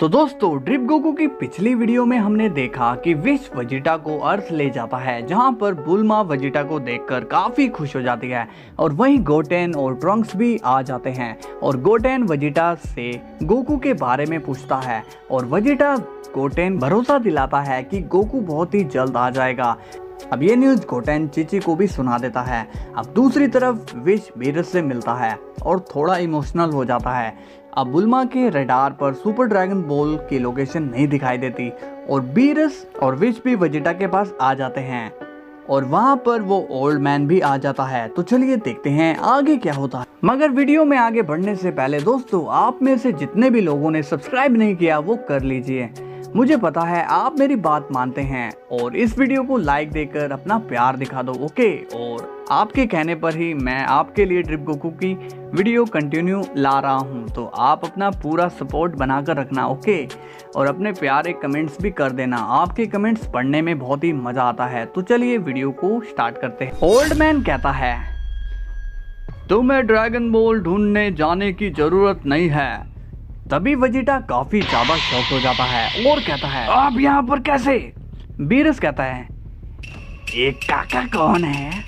तो दोस्तों drip Goku की पिछली वीडियो में हमने देखा कि विश वेजिटा को अर्थ ले जाता है, जहां पर बुल्मा वेजिटा को देखकर काफी खुश हो जाती है और वहीं गोटेन और ट्रंक्स भी आ जाते हैं और गोटेन वेजिटा से गोकू के बारे में पूछता है और वेजिटा गोटेन भरोसा दिलाता है कि गोकू बहुत ही जल्द आ जाएगा। अब ये न्यूज गोटेन चीची को भी सुना देता है। अब दूसरी तरफ विश बीरस से मिलता है और थोड़ा इमोशनल हो जाता है। अब बुल्मा के रडार पर सुपर ड्रैगन बॉल की लोकेशन नहीं दिखाई देती और बीरस और विश भी वेजिटा के पास आ जाते हैं और वहां पर वो ओल्ड मैन भी आ जाता है। तो चलिए देखते हैं आगे क्या होता है। मगर वीडियो में आगे बढ़ने से पहले दोस्तों, आप में से जितने भी लोगों ने सब्सक्राइब नहीं किया वो कर लीजिए। मुझे पता है आप मेरी बात मानते हैं और इस वीडियो को लाइक देकर अपना प्यार दिखा दो, ओके। और आपके कहने पर ही मैं आपके लिए ड्रिप गोकू की वीडियो कंटिन्यू ला रहा हूं, तो आप अपना पूरा सपोर्ट बनाकर रखना, ओके। और अपने प्यारे कमेंट्स भी कर देना, आपके कमेंट्स पढ़ने में बहुत ही मजा आता है। तो चलिए वीडियो को स्टार्ट करते हैं। ओल्ड मैन कहता है, तुम्हें ड्रैगन बॉल ढूंढने जाने की जरूरत नहीं है। तभी वेजिटा काफी ज्यादा शॉक हो जाता है और कहता है, आप यहाँ पर कैसे? बीरस कहता है, ये काका कौन है?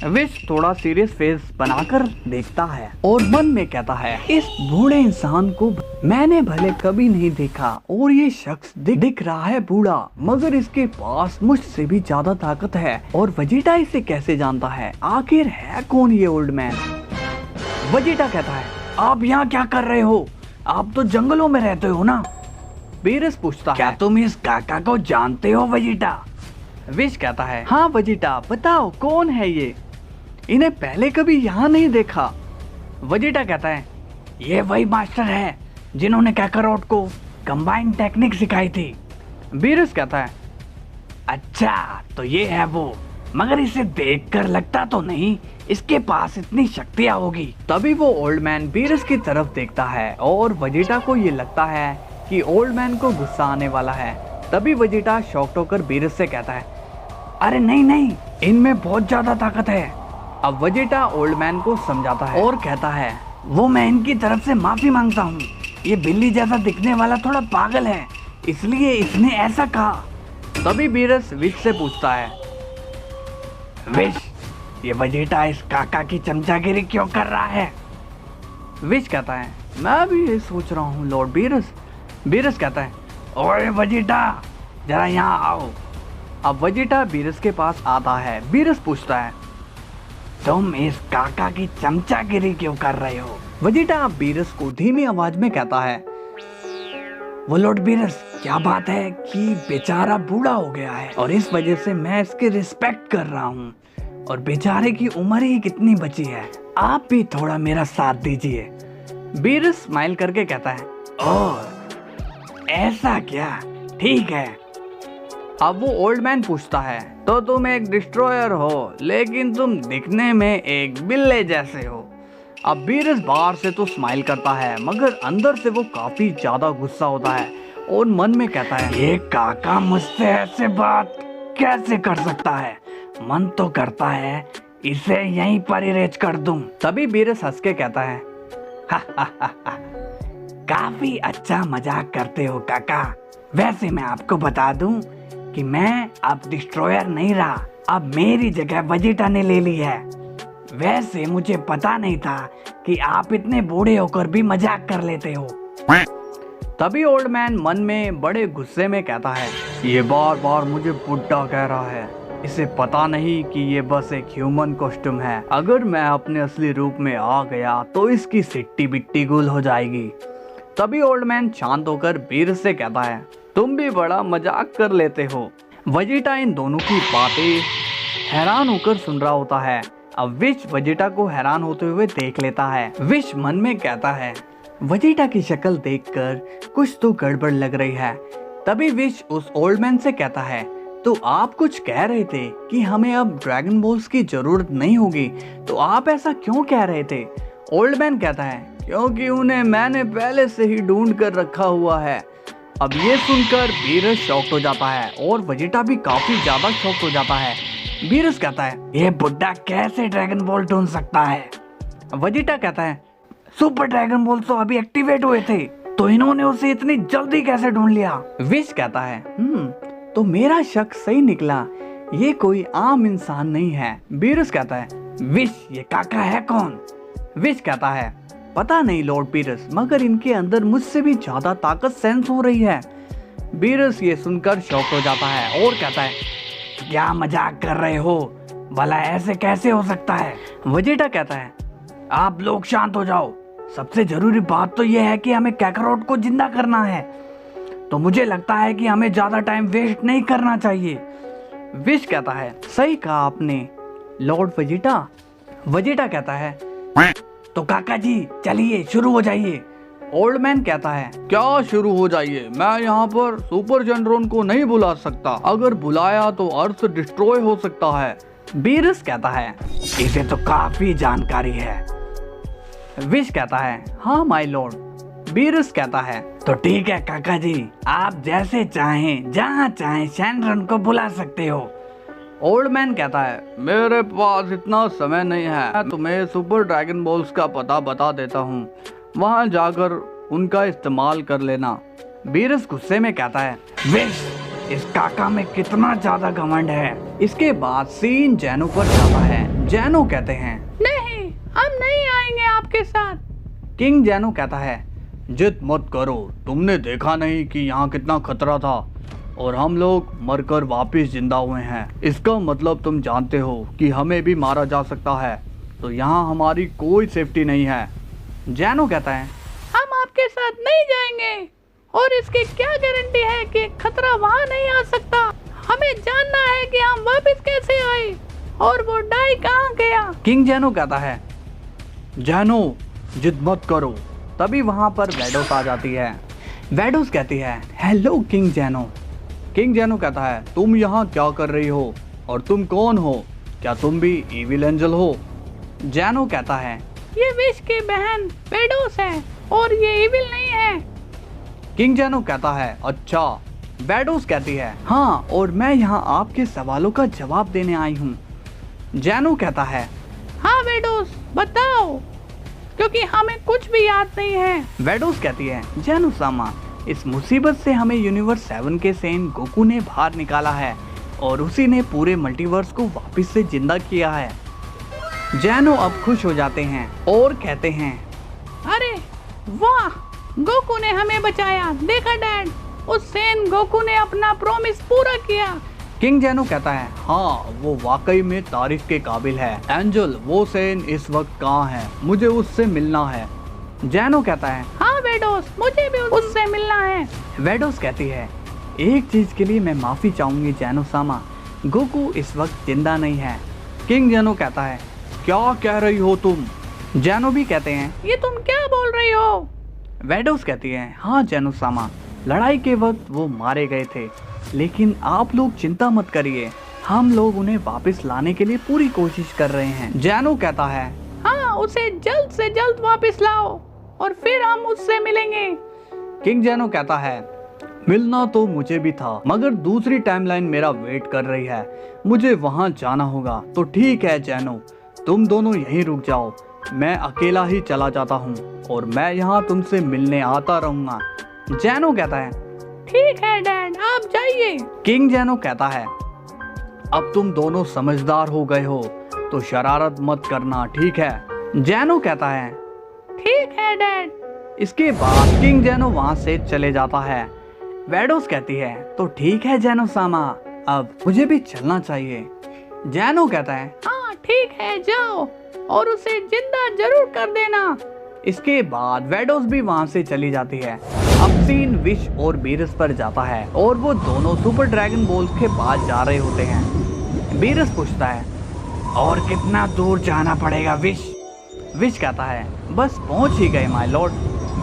विश थोड़ा सीरियस फेस बनाकर देखता है और मन में कहता है, इस बूढ़े इंसान को मैंने भले कभी नहीं देखा और ये शख्स दिख रहा है बूढ़ा, मगर इसके पास मुझसे भी ज्यादा ताकत है और वेजिटा इसे कैसे जानता है? आखिर है कौन ये ओल्ड मैन? वेजिटा कहता है, आप यहाँ क्या कर रहे हो? आप तो जंगलों में रहते हो ना? बीरस पूछता है, क्या तुम इस काका को जानते हो वेजिटा? विश कहता है, हाँ वेजिटा, बताओ कौन है ये? इन्हें पहले कभी यहाँ नहीं देखा। वेजिटा कहता है, ये वही मास्टर है जिन्होंने काकारोट को कंबाइंड टेक्निक सिखाई थी। बीरस कहता है, अच्छा तो ये है वो, मगर इसे देखकर लगता तो नहीं इसके पास इतनी शक्तियां होगी। तभी वो ओल्ड मैन बीरस की तरफ देखता है और वेजिटा को ये लगता है कि ओल्ड मैन को गुस्सा आने वाला है। तभी वेजिटा शॉक्ड होकर बीरस से कहता है, अरे नहीं नहीं, इनमें बहुत ज्यादा ताकत है। अब वेजिटा ओल्ड मैन को समझाता है और कहता है, वो मैं इनकी तरफ से माफी मांगता हूँ, ये बिल्ली जैसा दिखने वाला थोड़ा पागल है, इसलिए इसने ऐसा कहा। तभी बीरस विश से पूछता है, विश, ये वेजिटा इस काका की चमचागिरी क्यों कर रहा है? विश कहता है, मैं भी ये सोच रहा हूँ लॉर्ड बीरस। बीरस कहता है, ओए वेजिटा, जरा यहाँ आओ। अब वेजिटा बीरस के पास आता है। बीरस पूछता है, तुम इस काका की चमचागिरी क्यों कर रहे हो? वेजिटा बीरस को धीमी आवाज में कहता है, वो लॉर्ड बीरस, क्या बात है कि बेचारा बूढ़ा हो गया है और इस वजह से मैं इसकी रिस्पेक्ट कर रहा हूँ और बेचारे की उम्र ही कितनी बची है, आप भी थोड़ा मेरा साथ दीजिए। बीरस स्माइल करके कहता है, ओह ऐसा क्या, ठीक है। अब वो ओल्ड मैन पूछता है, तो तुम एक डिस्ट्रॉयर हो लेकिन तुम दिखने में एक बिल्ले जैसे हो। अब बीरस बाहर से तो स्माइल करता है मगर अंदर से वो काफी ज्यादा गुस्सा होता है और मन में कहता है, ये काका मुझसे ऐसे बात कैसे कर सकता है? मन तो करता है इसे यहीं पर इरेज कर दूं। तभी बीरस हंस के कहता है, हा हा हा हा, काफी अच्छा मजाक करते हो काका। वैसे मैं आपको बता दूं कि मैं अब डिस्ट्रॉयर नहीं रहा, अब मेरी जगह वेजिटा ने ले ली है। वैसे मुझे पता नहीं था कि आप इतने बूढ़े होकर भी मजाक कर लेते हो। तभी ओल्ड मैन मन में बड़े गुस्से में कहता है, ये बार बार मुझे बुड्ढा कह रहा है, इसे पता नहीं कि ये बस एक ह्यूमन कॉस्ट्यूम है। अगर मैं अपने असली रूप में आ गया तो इसकी सिट्टी बिट्टी गुल हो जाएगी। तभी ओल्ड मैन शांत होकर बीरस से कहता है, तुम भी बड़ा मजाक कर लेते हो। वेजिटा इन दोनों की बातें हैरान होकर सुन रहा होता है। अब विश वेजिटा को हैरान होते हुए देख लेता है। विश मन में कहता है, वेजिटा की शक्ल देखकर कुछ तो गड़बड़ लग रही है। तभी विश उस ओल्ड मैन से कहता है, तो आप कुछ कह रहे थे कि हमें अब ड्रैगन बॉल्स की जरूरत नहीं होगी, तो आप ऐसा क्यों कह रहे थे? ओल्ड मैन कहता है, क्योंकि उन्हें मैंने पहले से ही ढूंढ कर रखा हुआ है। अब ये सुनकर बीरस शॉक्ड हो जाता है और वेजिटा भी काफी ज्यादा शॉक्ड हो जाता है। बीरस कहता है, ये बुड्ढा कैसे ड्रैगन बॉल ढूंढ सकता है? वेजिटा कहता है, सुपर ड्रैगन बॉल तो अभी एक्टिवेट हुए थे। तो इन्होंने उसे इतनी जल्दी कैसे ढूंढ लिया? विश कहता है तो मेरा शक सही निकला, ये कोई आम इंसान नहीं है। बीरस कहता है विश ये काका है कौन? विश कहता है पता नहीं लॉर्ड बीरस, मगर इनके अंदर मुझसे भी ज्यादा ताकत सेंस हो रही है। बीरस ये सुनकर शॉक हो जाता है और कहता है क्या मजाक कर रहे हो, भला ऐसे कैसे हो सकता है? वेजिटा कहता है आप लोग शांत हो जाओ, सबसे जरूरी बात तो यह है कि हमें काकारोट को जिंदा करना है, तो मुझे लगता है कि हमें ज्यादा टाइम वेस्ट नहीं करना चाहिए। विश कहता है सही कहा आपने लॉर्ड वेजिटा। वेजिटा कहता है तो काका जी चलिए शुरू हो जाइए। ओल्ड मैन कहता है क्या शुरू हो जाइए, मैं यहाँ पर सुपर जनड्रोन को नहीं बुला सकता, अगर बुलाया तो अर्थ डिस्ट्रॉय हो सकता है। बीरस कहता है इसे तो काफी जानकारी है। विश कहता है हाँ माय लॉर्ड। बीरस कहता है तो ठीक है काका जी, आप जैसे चाहें जहाँ चाहें शैनरन को बुला सकते हो। ओल्ड मैन कहता है मेरे पास इतना समय नहीं है, तुम्हें सुपर ड्रैगन बॉल्स का पता बता देता हूँ, वहाँ जाकर उनका इस्तेमाल कर लेना। बीरस गुस्से में कहता है विश इस काका में कितना ज्यादा घमंड है। इसके बाद सीन जैनो पर जाता है। जैनो कहते हैं नहीं हम नहीं आएंगे आपके साथ। किंग जैनो कहता है जिद मत करो, तुमने देखा नहीं कि यहाँ कितना खतरा था और हम लोग मरकर वापस जिंदा हुए हैं, इसका मतलब तुम जानते हो कि हमें भी मारा जा सकता है, तो यहाँ हमारी कोई सेफ्टी नहीं है। जैनो कहता है हम आपके साथ नहीं जाएंगे और इसकी क्या गारंटी है कि खतरा वहाँ नहीं आ सकता, हमें जानना है कि हम वापस कैसे आए और वो डाई कहाँ गया। किंग जैनो कहता है जैनो जिद मत करो। तभी वहाँ पर वेडोस आ जाती है। वेडोस कहती है हेलो किंग जैनो। किंग जैनो कहता है तुम यहाँ क्या कर रही हो और तुम कौन हो, क्या तुम भी इविल एंजल हो? जैनो कहता है ये विश की बहन वेडोस है और ये इविल नहीं है। किंग जैनो कहता है अच्छा। वेडोस कहती है हाँ, और मैं यहाँ आपके सवालों का जवाब देने आई हूँ। जैनो कहता है हाँ वेडोस बताओ, क्योंकि हमें कुछ भी याद नहीं है। वेडोस कहती है जैनो सामा, इस मुसीबत से हमें यूनिवर्स 7 के सेन गोकू ने बाहर निकाला है और उसी ने पूरे मल्टीवर्स को वापस से जिंदा किया है। जैनो अब खुश हो जाते हैं और कहते हैं अरे वाह, गोकू ने हमें बचाया, देखा डैड, उस सेन गोकू ने अपना प्रॉमिस पूरा किया। किंग जैनो कहता है हाँ वो वाकई में तारीफ के काबिल है। एंजल वो सेन इस वक्त कहाँ है, मुझे उससे मिलना है। जैनो कहता है हाँ वेडोस, मुझे भी उससे मिलना है। वेडोस कहती है एक चीज के लिए मैं माफी चाहूंगी जैनो सामा, गोकू इस वक्त जिंदा नहीं है। किंग जैनो कहता है क्या कह रही हो तुम? जैनो भी कहते हैं ये तुम क्या बोल रही हो? वेडोस कहती है हाँ जैनो सामा, लड़ाई के वक्त वो मारे गए थे, लेकिन आप लोग चिंता मत करिए, हम लोग उन्हें वापस लाने के लिए पूरी कोशिश कर रहे हैं। जैनो कहता है हाँ उसे जल्द से जल्द वापस लाओ और फिर हम उससे मिलेंगे। किंग जैनो कहता है मिलना तो मुझे भी था, मगर दूसरी टाइमलाइन मेरा वेट कर रही है, मुझे वहाँ जाना होगा। तो ठीक है जैनो, तुम दोनों यहीं रुक जाओ, मैं अकेला ही चला जाता हूँ और मैं यहाँ तुमसे मिलने आता रहूंगा। जैनो कहता है ठीक है डैड, आप जाइए। किंग जैनो कहता है अब तुम दोनों समझदार हो गए हो तो शरारत मत करना, ठीक है? जैनो कहता है ठीक है डैड। इसके बाद किंग जैनो वहाँ से चले जाता है। वेडोस कहती है तो ठीक है जैनो सामा, अब मुझे भी चलना चाहिए। जैनो कहता है हाँ ठीक है जाओ और उसे जिंदा जरूर कर देना। इसके बाद वेडोस भी वहाँ से चली जाती है। अब सीन विश और बीरस पर जाता है और वो दोनों सुपर ड्रैगन बॉल्स के पास जा रहे होते हैं। बीरस पूछता है और कितना दूर जाना पड़ेगा विश? विश कहता है बस पहुंच ही गए माय लॉर्ड।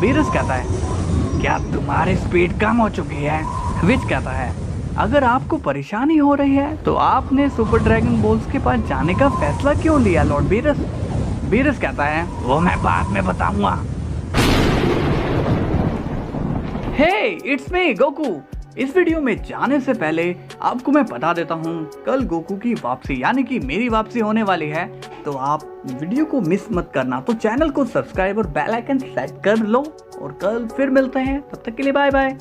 बीरस कहता है क्या तुम्हारी स्पीड कम हो चुकी है? विश कहता है अगर आपको परेशानी हो रही है तो आपने सुपर ड्रैगन बॉल्स के पास जाने का फैसला क्यों लिया लॉर्ड बीरस? बीरस कहता है वो मैं बाद में बताऊंगा। हे इट्स मी गोकू, इस वीडियो में जाने से पहले आपको मैं बता देता हूँ कल गोकू की वापसी यानी कि मेरी वापसी होने वाली है, तो आप वीडियो को मिस मत करना। तो चैनल को सब्सक्राइब और बेल आइकन सेट कर लो और कल फिर मिलते हैं, तब तक के लिए बाय बाय।